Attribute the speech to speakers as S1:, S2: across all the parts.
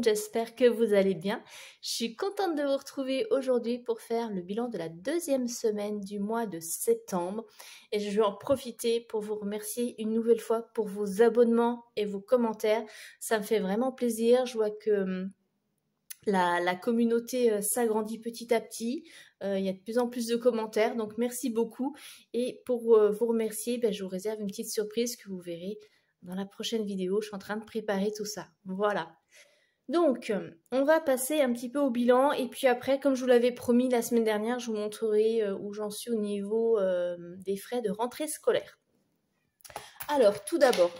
S1: monde, j'espère que vous allez bien. Je suis contente de vous retrouver aujourd'hui pour faire le bilan de la deuxième semaine du mois de septembre. Et je vais en profiter pour vous remercier une nouvelle fois pour vos abonnements et vos commentaires. Ça me fait vraiment plaisir. Je vois que la communauté s'agrandit petit à petit. Il y a de plus en plus de commentaires, donc merci beaucoup. Et pour vous remercier, je vous réserve une petite surprise que vous verrez dans la prochaine vidéo. Je suis en train de préparer tout ça. Voilà. Donc, on va passer un petit peu au bilan. Et puis après, comme je vous l'avais promis la semaine dernière, je vous montrerai où j'en suis au niveau des frais de rentrée scolaire. Alors, tout d'abord,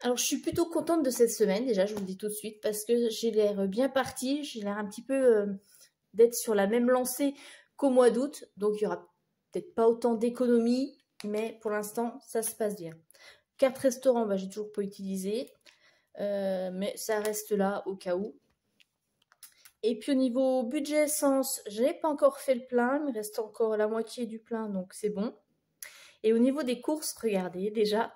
S1: alors je suis plutôt contente de cette semaine, déjà, je vous le dis tout de suite, parce que j'ai l'air bien partie. J'ai l'air un petit peu d'être sur la même lancée qu'au mois d'août. Donc, il n'y aura peut-être pas autant d'économies, mais pour l'instant, ça se passe bien. Carte restaurant, j'ai toujours pas utilisé, mais ça reste là au cas où. Et puis au niveau budget essence, je n'ai pas encore fait le plein, il me reste encore la moitié du plein, donc c'est bon. Et au niveau des courses, regardez déjà,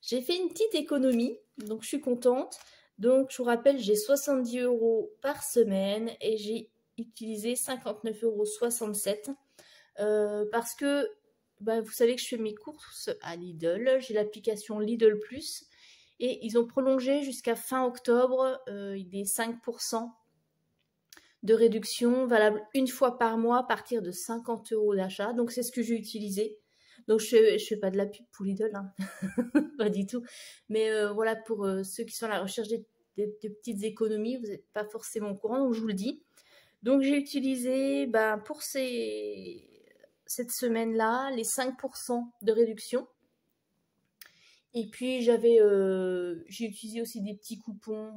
S1: j'ai fait une petite économie, donc je suis contente. Donc je vous rappelle, j'ai 70 € par semaine et j'ai utilisé 59,67 € parce que vous savez que je fais mes courses à Lidl. J'ai l'application Lidl Plus et ils ont prolongé jusqu'à fin octobre des 5% de réduction valable une fois par mois à partir de 50 € d'achat. Donc c'est ce que j'ai utilisé. Donc je fais pas de la pub pour Lidl, hein. Pas du tout. Mais voilà, pour ceux qui sont à la recherche de petites économies, vous n'êtes pas forcément au courant, donc je vous le dis. Donc j'ai utilisé pour cette semaine-là les 5% de réduction. Et puis j'ai utilisé aussi des petits coupons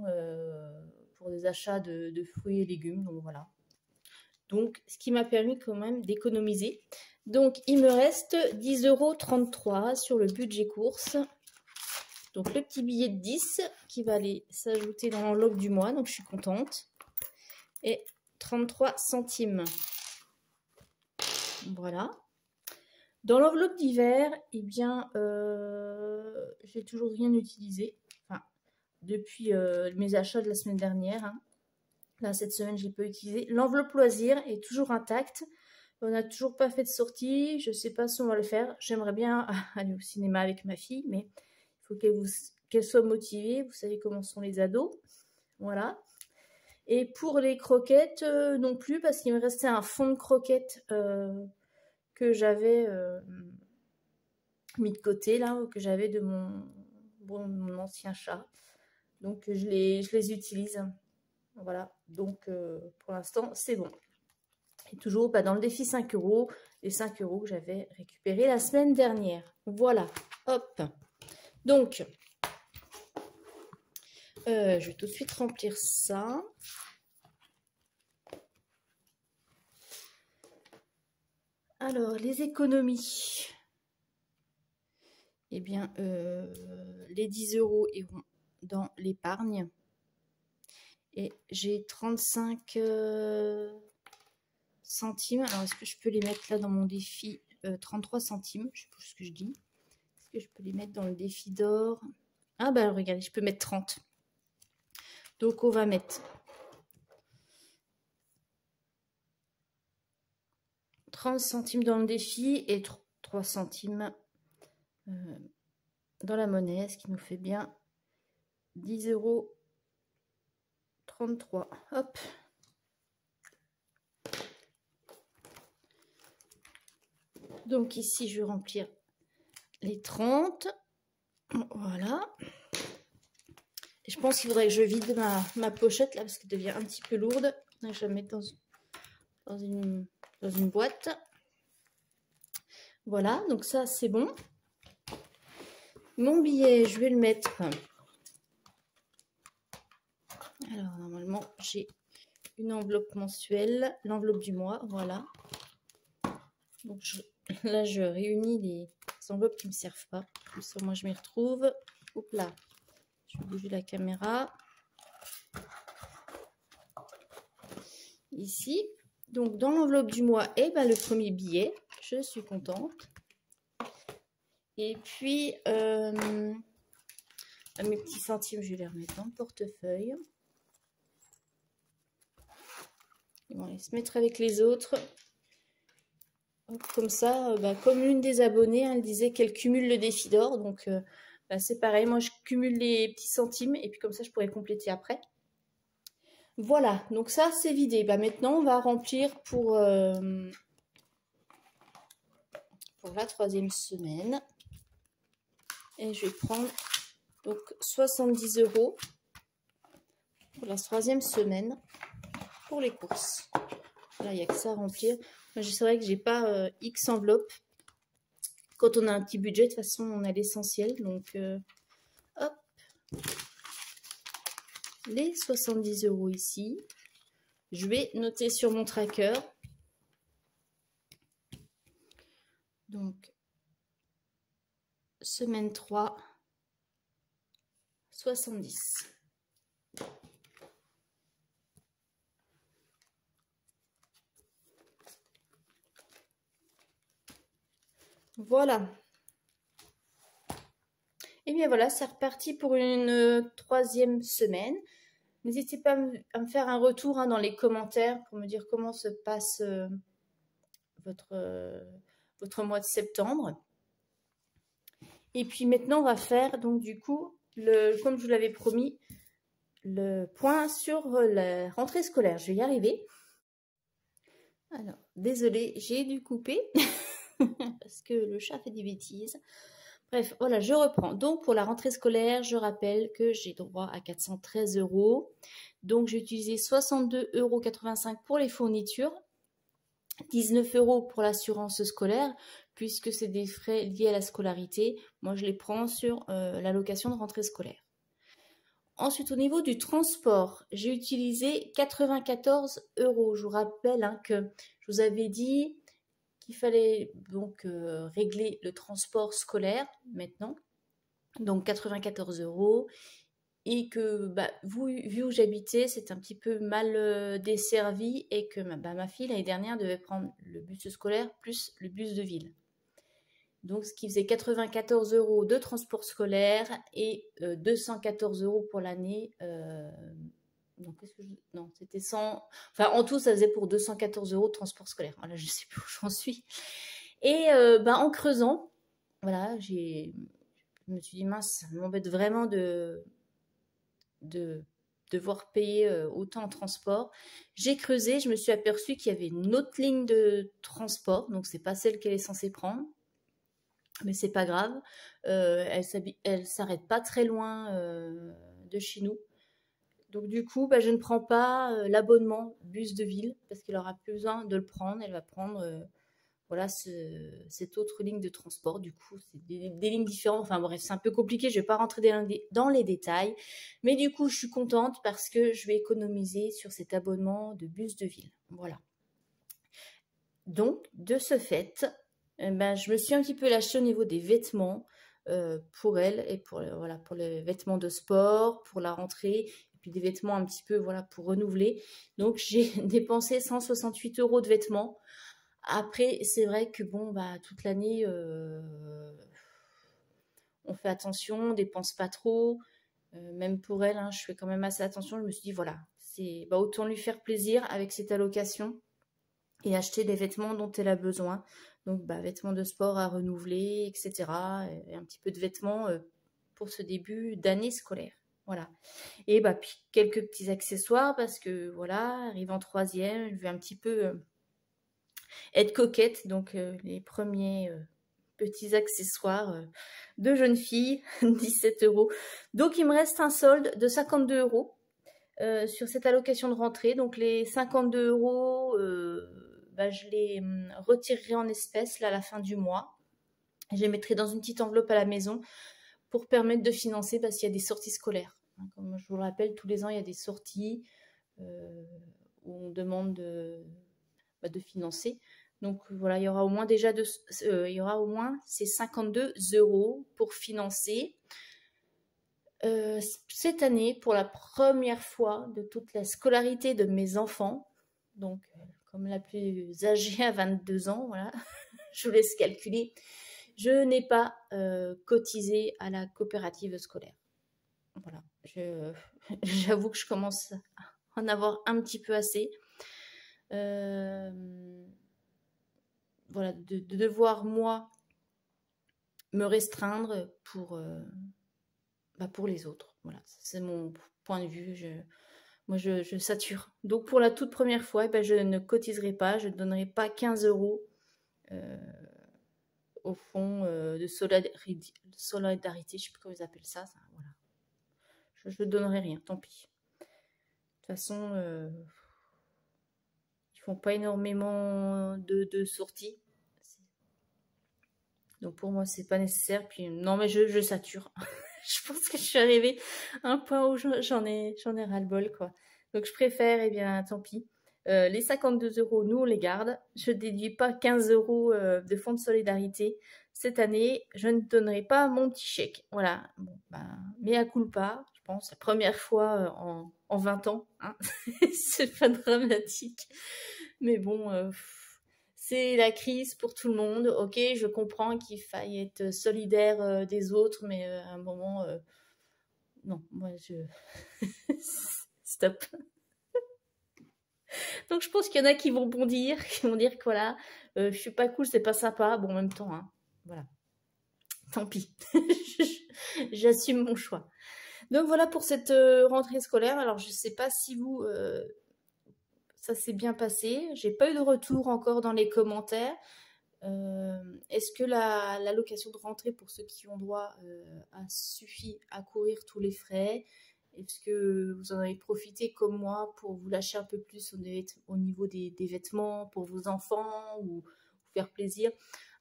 S1: pour des achats de fruits et légumes. Donc voilà. Donc ce qui m'a permis quand même d'économiser. Donc il me reste 10,33 € sur le budget course. Donc le petit billet de 10 qui va aller s'ajouter dans l'enveloppe du mois. Donc je suis contente. Et 33 centimes. Voilà. Dans l'enveloppe d'hiver, j'ai toujours rien utilisé. Enfin, depuis mes achats de la semaine dernière. Hein. Là, cette semaine, je n'ai pas utilisé. L'enveloppe loisir est toujours intacte. On n'a toujours pas fait de sortie. Je ne sais pas si on va le faire. J'aimerais bien aller au cinéma avec ma fille, mais il faut qu'elle soit motivée. Vous savez comment sont les ados. Voilà. Et pour les croquettes, non plus, parce qu'il me restait un fond de croquettes que j'avais mis de côté, là, que j'avais de mon ancien chat. Donc, je les utilise. Voilà. Donc, pour l'instant, c'est bon. Et toujours dans le défi 5 €, les 5 € que j'avais récupérés la semaine dernière. Voilà. Hop. Donc, je vais tout de suite remplir ça. Alors, les économies. Eh bien, les 10 € iront dans l'épargne. Et j'ai 35 centimes. Alors, est-ce que je peux les mettre là dans mon défi 33 centimes, je sais pas ce que je dis. Est-ce que je peux les mettre dans le défi d'or? Ah, regardez, je peux mettre 30. Donc, on va mettre 30 centimes dans le défi et 3 centimes dans la monnaie, ce qui nous fait bien 10,33 €. Hop. Donc ici, je vais remplir les 30. Voilà. Et je pense qu'il faudrait que je vide ma pochette là, parce qu'elle devient un petit peu lourde. Je vais la mettre dans une boîte. Voilà, donc ça, c'est bon. Mon billet, je vais le mettre. Alors, normalement, j'ai une enveloppe mensuelle, l'enveloppe du mois, voilà. Donc, là, je réunis les enveloppes qui ne me servent pas. Comme ça, moi, je m'y retrouve. Hop là, je vais bouger la caméra. Ici. Donc, dans l'enveloppe du mois, le premier billet. Je suis contente. Et puis, mes petits centimes, je vais les remettre dans le portefeuille. Ils vont aller se mettre avec les autres. Comme ça, comme l'une des abonnées, elle disait qu'elle cumule le défi d'or. Donc, c'est pareil. Moi, je cumule les petits centimes. Et puis, comme ça, je pourrais compléter après. Voilà. Donc, ça, c'est vidé. Maintenant, on va remplir pour la 3e semaine. Et je vais prendre donc 70 € pour la 3e semaine pour les courses. Là, il n'y a que ça à remplir. C'est vrai que j'ai pas X enveloppe. Quand on a un petit budget, de toute façon, on a l'essentiel. Donc, hop. Les 70 € ici. Je vais noter sur mon tracker. Donc, semaine 3, 70. Voilà. Et bien voilà, c'est reparti pour une 3e semaine. N'hésitez pas à me faire un retour dans les commentaires pour me dire comment se passe votre mois de septembre. Et puis maintenant, on va faire donc du coup, comme je vous l'avais promis, le point sur la rentrée scolaire. Je vais y arriver. Alors, désolée, j'ai dû couper parce que le chat fait des bêtises. Bref, voilà, je reprends. Donc, pour la rentrée scolaire, je rappelle que j'ai droit à 413 €. Donc, j'ai utilisé 62,85 € pour les fournitures, 19 € pour l'assurance scolaire, puisque c'est des frais liés à la scolarité. Moi, je les prends sur l'allocation de rentrée scolaire. Ensuite, au niveau du transport, j'ai utilisé 94 €. Je vous rappelle que je vous avais dit qu'il fallait donc régler le transport scolaire maintenant, donc 94 €, et que vu où j'habitais, c'est un petit peu mal desservi et que ma fille l'année dernière devait prendre le bus scolaire plus le bus de ville. Donc ce qui faisait 94 € de transport scolaire et 214 € pour l'année. Non, c'était 100. Enfin, en tout, ça faisait pour 214 € de transport scolaire. Voilà, je ne sais plus où j'en suis. Et en creusant, voilà, je me suis dit, mince, ça m'embête vraiment de devoir payer autant en transport. J'ai creusé, je me suis aperçue qu'il y avait une autre ligne de transport, donc c'est pas celle qu'elle est censée prendre. Mais c'est pas grave, elle s'arrête pas très loin de chez nous. Donc du coup, je ne prends pas l'abonnement bus de ville parce qu'elle aura plus besoin de le prendre. Elle va prendre voilà cette autre ligne de transport. Du coup, c'est des lignes différentes. Enfin bref, c'est un peu compliqué. Je ne vais pas rentrer dans les détails. Mais du coup, je suis contente parce que je vais économiser sur cet abonnement de bus de ville. Voilà. Donc, de ce fait, je me suis un petit peu lâchée au niveau des vêtements pour elle et pour les vêtements de sport, pour la rentrée, et puis des vêtements un petit peu pour renouveler. Donc j'ai dépensé 168 € de vêtements. Après, c'est vrai que toute l'année, on fait attention, on dépense pas trop. Même pour elle, je fais quand même assez attention. Je me suis dit voilà, c'est autant lui faire plaisir avec cette allocation et acheter des vêtements dont elle a besoin. Donc, vêtements de sport à renouveler, etc. Et un petit peu de vêtements pour ce début d'année scolaire. Voilà. Et puis quelques petits accessoires parce que voilà, arrive en 3e, je vais un petit peu être coquette. Donc, les premiers petits accessoires de jeune fille, 17 €. Donc, il me reste un solde de 52 € sur cette allocation de rentrée. Donc, les 52 €, je les retirerai en espèces là, à la fin du mois. Je les mettrai dans une petite enveloppe à la maison pour permettre de financer s'il y a des sorties scolaires. Comme je vous le rappelle, tous les ans, il y a des sorties où on demande de financer. Donc voilà, il y aura au moins ces 52 € pour financer cette année pour la première fois de toute la scolarité de mes enfants. Donc comme la plus âgée à 22 ans, voilà, je vous laisse calculer. Je n'ai pas cotisé à la coopérative scolaire. Voilà, j'avoue que je commence à en avoir un petit peu assez. Voilà, de devoir, moi, me restreindre pour les autres. Voilà, c'est mon point de vue. Moi, je sature. Donc, pour la toute première fois, eh ben, je ne cotiserai pas, je ne donnerai pas 15 euros au fond de solidarité, je ne sais plus comment ils appellent ça. Voilà. Je ne donnerai rien, tant pis. De toute façon, ils font pas énormément de sorties. Donc pour moi, c'est pas nécessaire. Puis non, mais je sature. Je pense que je suis arrivée à un point où j'en ai ras-le-bol, quoi. Donc je préfère, eh bien, tant pis. Les 52 euros, nous, on les garde. Je ne déduis pas 15 euros de fonds de solidarité. Cette année, je ne donnerai pas mon petit chèque. Voilà. Bon, mea culpa, je pense, la première fois en 20 ans. Hein. C'est pas dramatique. Mais bon, c'est la crise pour tout le monde. Ok, je comprends qu'il faille être solidaire des autres, mais à un moment, non, moi, Stop. Donc je pense qu'il y en a qui vont bondir, qui vont dire que voilà, je suis pas cool, c'est pas sympa. Bon, en même temps, hein, voilà. Tant pis. J'assume mon choix. Donc voilà pour cette rentrée scolaire. Alors je sais pas si vous, ça s'est bien passé. J'ai pas eu de retour encore dans les commentaires. Est-ce que l'allocation de rentrée pour ceux qui ont droit a suffi à couvrir tous les frais? Est-ce que vous en avez profité comme moi pour vous lâcher un peu plus au niveau des vêtements pour vos enfants ou vous faire plaisir?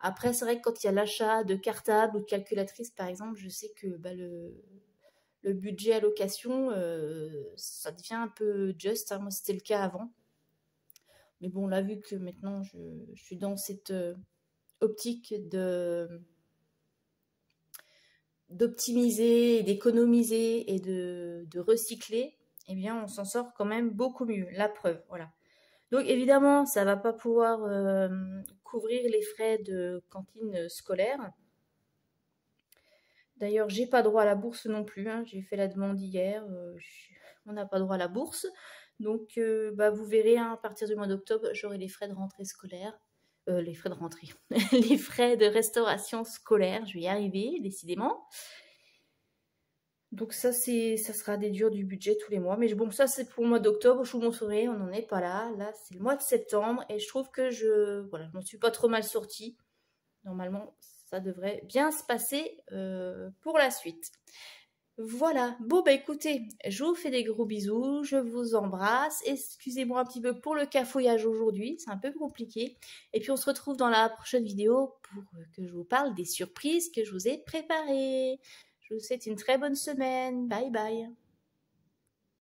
S1: Après, c'est vrai que quand il y a l'achat de cartables ou de calculatrices, par exemple, je sais que le budget allocation, ça devient un peu juste. Hein. Moi, c'était le cas avant. Mais bon, là, vu que maintenant, je suis dans cette optique d'optimiser, d'économiser et de recycler, eh bien, on s'en sort quand même beaucoup mieux. La preuve, voilà. Donc, évidemment, ça ne va pas pouvoir couvrir les frais de cantine scolaire. D'ailleurs, j'ai pas droit à la bourse non plus. Hein. J'ai fait la demande hier. On n'a pas droit à la bourse. Donc, vous verrez, hein, à partir du mois d'octobre, j'aurai les frais de rentrée scolaire. Les frais de rentrée, les frais de restauration scolaire, je vais y arriver, décidément. Donc ça sera des durs du budget tous les mois. Mais bon, ça c'est pour le mois d'octobre, je vous montrerai, on n'en est pas là. Là, c'est le mois de septembre et je trouve que je m'en suis pas trop mal sortie. Normalement, ça devrait bien se passer pour la suite. Voilà, bon écoutez, je vous fais des gros bisous, je vous embrasse, excusez-moi un petit peu pour le cafouillage aujourd'hui, c'est un peu compliqué, et puis on se retrouve dans la prochaine vidéo pour que je vous parle des surprises que je vous ai préparées. Je vous souhaite une très bonne semaine, bye bye.